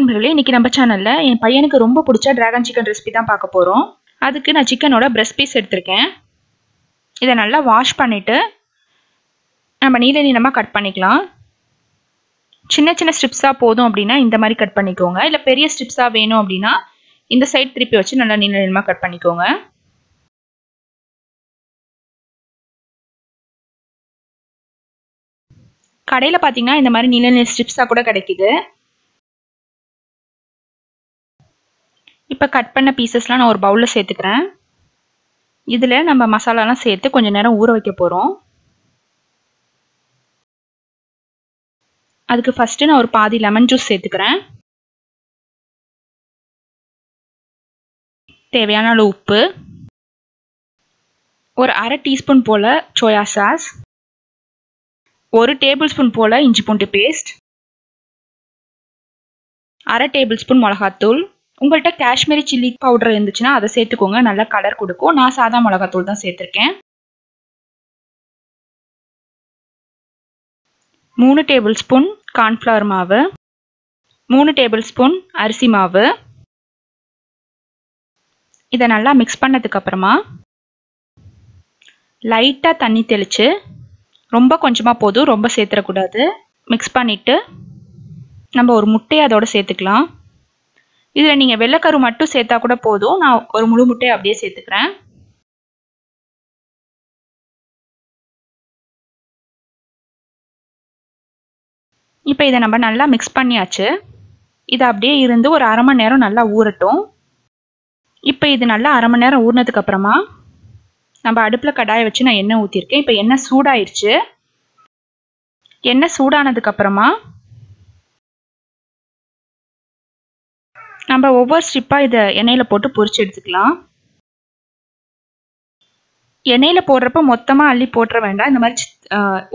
நண்பர்களே, இன்னைக்கு நம்ம சேனல்ல என் பையனுக்கு ரொம்ப பிடிச்ச டிராகன் சிக்கன் ரெசிபி தான் பார்க்க போறோம். அதுக்கு நான் சிக்கனோட பிரஸ்ட் பீஸ் எடுத்திருக்கேன். இதை நல்லா வாஷ் பண்ணிட்டு நம்ம நீளமா கட் பண்ணிக்கலாம். சின்ன சின்ன ஸ்ட்ரிப்ஸா போதும் அப்படின்னா இந்த மாதிரி கட் பண்ணிக்கோங்க. இல்ல பெரிய ஸ்ட்ரிப்ஸா வேணும் அப்படின்னா இந்த சைடு திருப்பி வச்சு நல்லா நீளமா கட் பண்ணிக்கோங்க. கடையில பாத்தீங்கன்னா இந்த மாதிரி நீள ஸ்ட்ரிப்ஸா கூட கிடைக்குது. இப்போ கட் பண்ண பீசஸ்லாம் நான் ஒரு பவுல்ல சேர்த்துக்கிறேன். இதுல நம்ம மசாலாலாம் சேர்த்து கொஞ்ச நேரம் ஊற வைக்க போறோம். அதுக்கு ஃபர்ஸ்ட் நான் ஒரு பாதி லெமன் ஜூஸ் சேர்த்துக்கிறேன். தேவையான அளவு உப்பு, ஒரு அரை டீஸ்பூன் போல சோயா சாஸ், ஒரு டேபிள் ஸ்பூன் போல இஞ்சி பூண்டு பேஸ்ட், அரை டேபிள் ஸ்பூன் மிளகாத்தூள். உங்கள்கிட்ட காஷ்மீரி சில்லி பவுடர் இருந்துச்சுன்னா அதை சேர்த்துக்கோங்க, நல்லா கலர் கொடுக்கும். நான் சாதா மிளகாத்தூள் தான் சேர்த்துருக்கேன். 3 டேபிள் ஸ்பூன் கார்ன்ஃப்ளவர் மாவு, 3 டேபிள் ஸ்பூன் அரிசி மாவு. இதை நல்லா மிக்ஸ் பண்ணதுக்கு அப்புறமா லைட்டாக தண்ணி தெளித்து, ரொம்ப கொஞ்சமாக போதும், ரொம்ப சேர்த்துடக்கூடாது. மிக்ஸ் பண்ணிவிட்டு நம்ம ஒரு முட்டையை அதோட சேர்த்துக்கலாம். இதில் நீங்கள் வெள்ளைக்கரு மட்டும் சேர்த்தா கூட போதும். நான் ஒரு முழு முட்டையை அப்படியே சேர்த்துக்கிறேன். இப்போ இதை நம்ம நல்லா மிக்ஸ் பண்ணியாச்சு. இதை அப்படியே இருந்து ஒரு அரை மணி நேரம் நல்லா ஊறட்டும். இப்போ இது நல்லா அரை மணி நேரம் ஊறினதுக்கு அப்புறமா நம்ம அடுப்பில் கடாயை வச்சு நான் எண்ணெய் ஊற்றிருக்கேன். இப்போ எண்ணெய் சூடாயிருச்சு. எண்ணெய் சூடானதுக்கு அப்புறமா நம்ம ஒவ்வொரு ஸ்ட்ரிப்பாக இதை எண்ணெயில் போட்டு பொரிச்சு எடுத்துக்கலாம். எண்ணெயில் போடுறப்ப மொத்தமாக அள்ளி போட்டுற வேண்டாம். இந்த மாதிரி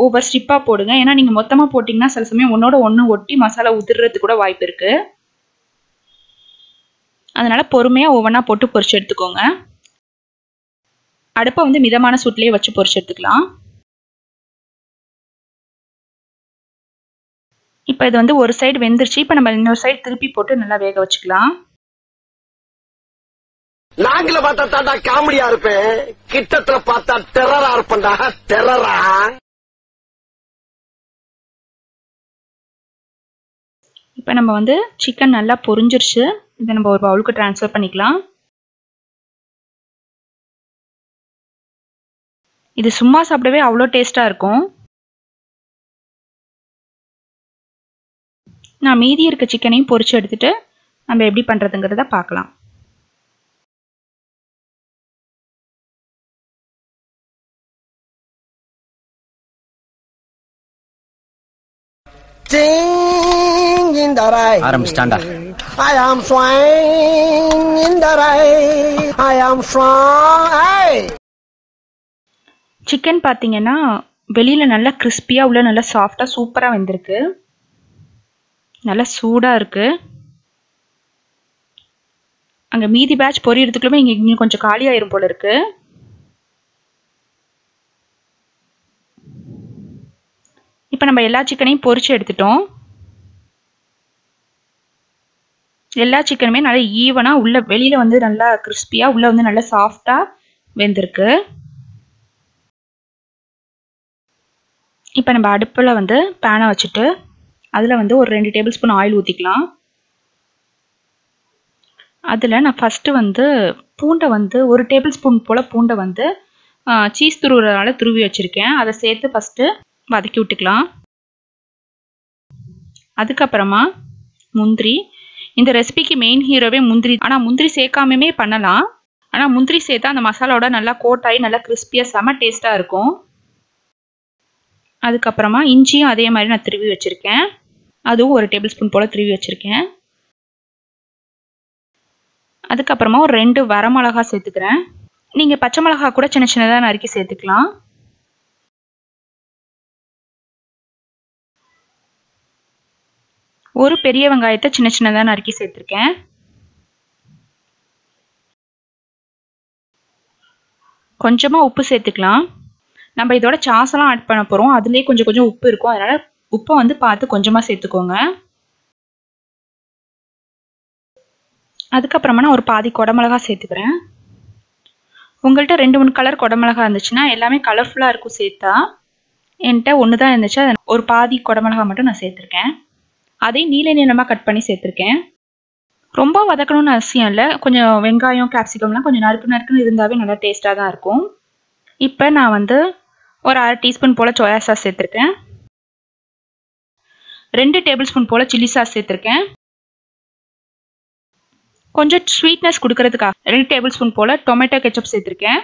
ஒவ்வொரு ஸ்ட்ரிப்பாக போடுங்க. ஏன்னா நீங்கள் மொத்தமாக போட்டிங்கன்னா சில சமயம் ஒன்றோட ஒன்று ஒட்டி மசாலா உதிர்றதுக்கு கூட வாய்ப்பு இருக்குது. அதனால பொறுமையாக ஒவ்வொன்றா போட்டு பொரிச்சு எடுத்துக்கோங்க. அடுப்பை வந்து மிதமான சூட்லேயே வச்சு பொரிச்சு எடுத்துக்கலாம். இப்போ இது வந்து ஒரு சைடு வெந்துருச்சு. இப்போ நம்ம இன்னொரு சைடு திருப்பி போட்டு நல்லா வேக வச்சுக்கலாம். நாங்கள பார்த்தா தாண்டா காமெடியா இருப்பேன், கிட்டத்துல பார்த்தா டெரரா இருப்பேன்டா, டெரரா. இப்போ நம்ம வந்து சிக்கன் நல்லா பொரிஞ்சிருச்சு. இதை நம்ம ஒரு பவுலுக்கு ட்ரான்ஸ்ஃபர் பண்ணிக்கலாம். இது சும்மா சாப்பிடவே அவ்வளோ டேஸ்ட்டாக இருக்கும். நான் மீதி இருக்க சிக்கனையும் பொரிச்சு எடுத்துட்டு நம்ம எப்படி பண்ணுறதுங்கிறத பார்க்கலாம். ஆரம்பிச்சிட்டாண்டா. I am swine in the rain. I am strong. Chicken பார்த்தீங்கன்னா வெளியில் நல்லா கிறிஸ்பியாக, உள்ள நல்லா சாஃப்டாக சூப்பராக வெந்திருக்கு. நல்லா சூடாக இருக்குது. அங்கே மீதி பேட்ச் பொரியறதுக்குள்ளே இங்கே இன்னும் கொஞ்சம் காலியாயிரும் போல இருக்கு. இப்போ நம்ம எல்லா சிக்கனையும் பொரிச்சு எடுத்துட்டோம். எல்லா சிக்கனுமே நல்லா ஈவனாக உள்ள வெளியில் வந்து நல்லா கிறிஸ்பியாக, உள்ள வந்து நல்லா சாஃப்டாக வெந்திருக்கு. இப்போ நம்ம அடுப்பில் வந்து பேனை வச்சுட்டு அதில் வந்து ஒரு 2 டேபிள் ஸ்பூன் ஆயில் ஊற்றிக்கலாம். அதில் நான் ஃபஸ்ட்டு வந்து பூண்டை வந்து ஒரு டேபிள் ஸ்பூன் போல் பூண்டை வந்து சீஸ் துருவுறதுனால துருவி வச்சுருக்கேன். அதை சேர்த்து ஃபஸ்ட்டு வதக்கி விட்டுக்கலாம். அதுக்கப்புறமா முந்திரி. இந்த ரெசிபிக்கு மெயின் ஹீரோவே முந்திரி. ஆனால் முந்திரி சேர்க்காமமே பண்ணலாம். ஆனால் முந்திரி சேர்த்தா அந்த மசாலாவோட நல்லா கோட்டாகி நல்லா கிறிஸ்பியாக செம டேஸ்ட்டாக இருக்கும். அதுக்கப்புறமா இஞ்சியும் அதே மாதிரி நான் திருவி வச்சுருக்கேன். அதுவும் ஒரு டேபிள் ஸ்பூன் போல் திருவி வச்சுருக்கேன். அதுக்கப்புறமா ஒரு 2 வரமிளகா சேர்த்துக்கிறேன். நீங்கள் பச்சை மிளகா கூட சின்ன சின்னதாக நறுக்கி சேர்த்துக்கலாம். ஒரு பெரிய வெங்காயத்தை சின்ன சின்னதாக நறுக்கி சேர்த்துருக்கேன். கொஞ்சமாக உப்பு சேர்த்துக்கலாம். நம்ம இதோட சாஸெல்லாம் ஆட் பண்ண போகிறோம். அதுலேயே கொஞ்சம் கொஞ்சம் உப்பு இருக்கும். அதனால் உப்பை வந்து பார்த்து கொஞ்சமாக சேர்த்துக்கோங்க. அதுக்கப்புறமா நான் ஒரு பாதி குடமிளகா சேர்த்துக்கிறேன். உங்கள்கிட்ட 2-3 கலர் குடமிளகா இருந்துச்சுன்னா எல்லாமே கலர்ஃபுல்லாக இருக்கும் சேர்த்தா. என்கிட்ட ஒன்று தான் இருந்துச்சு, ஒரு பாதி குடமிளகா மட்டும் நான் சேர்த்துருக்கேன். அதையும் நீல நீளமாக கட் பண்ணி சேர்த்துருக்கேன். ரொம்ப வதக்கணும்னு அவசியம் இல்லை, கொஞ்சம் வெங்காயம் கேப்சிகம்லாம் கொஞ்சம் நறுக்குன்னு இருந்தாவே நல்லா டேஸ்ட்டாக தான் இருக்கும். இப்போ நான் ஒரு 1/2 டீஸ்பூன் போல் சோயா சாஸ் சேர்த்துருக்கேன். 2 டேபிள் ஸ்பூன் போல் சில்லி சாஸ் சேர்த்துருக்கேன். கொஞ்சம் ஸ்வீட்னஸ் கொடுக்கறதுக்காக 2 டேபிள் ஸ்பூன் போல் டொமேட்டோ கெச்சப் சேர்த்துருக்கேன்.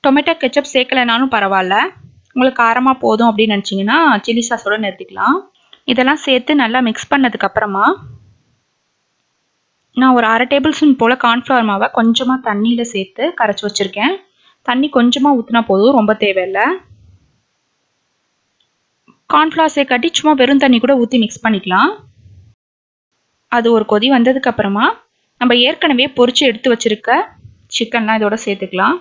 டொமேட்டோ கெச்சப் சேர்க்கலைனாலும் பரவாயில்ல, உங்களுக்கு காரமாக போதும் அப்படின்னு நினச்சிங்கன்னா சில்லி சாஸோட நிறுத்திக்கலாம். இதெல்லாம் சேர்த்து நல்லா மிக்ஸ் பண்ணதுக்கப்புறமா நான் ஒரு 1/2 டேபிள் ஸ்பூன் போல் கார்ன்ஃப்ளவர் மாவை கொஞ்சமாக தண்ணியில் சேர்த்து கரைச்சி வச்சுருக்கேன். தண்ணி கொஞ்சமாக ஊற்றினா போதும், ரொம்ப தேவையில்லை. கார்ன்ஃப்ளவர் சேர்க்காட்டி சும்மா வெறும் தண்ணி கூட ஊற்றி மிக்ஸ் பண்ணிக்கலாம். அது ஒரு கொதி வந்ததுக்கப்புறமா நம்ம ஏற்கனவே பொரிச்சு எடுத்து வச்சுருக்க சிக்கன்லாம் இதோட சேர்த்துக்கலாம்.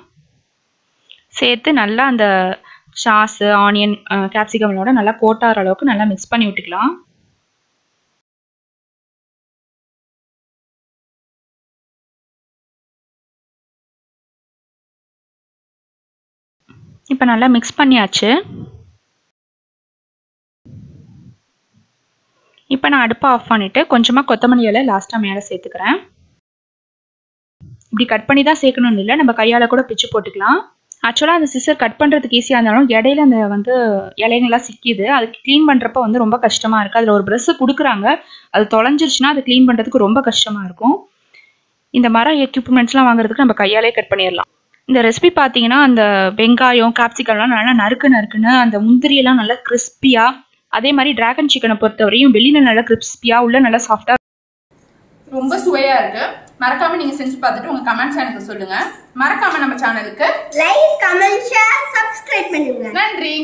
சேர்த்து நல்லா அந்த சாஸு ஆனியன் கேப்சிகமோட நல்லா கோட்டார அளவுக்கு நல்லா மிக்ஸ் பண்ணி விட்டுக்கலாம். இப்போ நல்லா மிக்ஸ் பண்ணியாச்சு. இப்போ நான் அடுப்பை ஆஃப் பண்ணிவிட்டு கொஞ்சமாக கொத்தமல்லி இலை லாஸ்ட்டாக மேலே சேர்த்துக்கிறேன். இப்படி கட் பண்ணி தான் சேர்க்கணும்னு இல்லை, நம்ம கையால் கூட பிச்சு போட்டுக்கலாம். ஆக்சுவலாக அந்த சிசர் கட் பண்ணுறதுக்கு ஈஸியாக இருந்தாலும் இடையில அந்த இலைங்கள்லாம் சிக்கிது. அதுக்கு க்ளீன் பண்ணுறப்ப ரொம்ப கஷ்டமாக இருக்குது. அதில் ஒரு ப்ரெஷ்ஷு கொடுக்குறாங்க, அது தொலைஞ்சிருச்சுன்னா அதை க்ளீன் பண்ணுறதுக்கு ரொம்ப கஷ்டமாக இருக்கும். இந்த மர எக்யூப்மெண்ட்ஸ்லாம் வாங்குறதுக்கு நம்ம கையாலே கட் பண்ணிடலாம். இந்த ரெசிபி பார்த்தீங்கன்னா அந்த வெங்காயம் கேப்சிகம்லாம் நல்லா நறுக்குன்னு அந்த முந்திரியெல்லாம் நல்லா கிறிஸ்பியாக, அதே மாதிரி டிராகன் சிக்கனை பொறுத்தவரையும் வெளியில் நல்லா கிறிஸ்பியாக உள்ள நல்லா சாஃப்டாக ரொம்ப சுவையா இருக்கு. மறக்காம நீங்க செஞ்சு பார்த்துட்டு உங்க கமெண்ட்ஸ் எனக்கு சொல்லுங்க. மறக்காம நம்ம சேனலுக்கு லைக், கமெண்ட், ஷேர், சப்ஸ்கிரைப் பண்ணுங்க. நன்றி.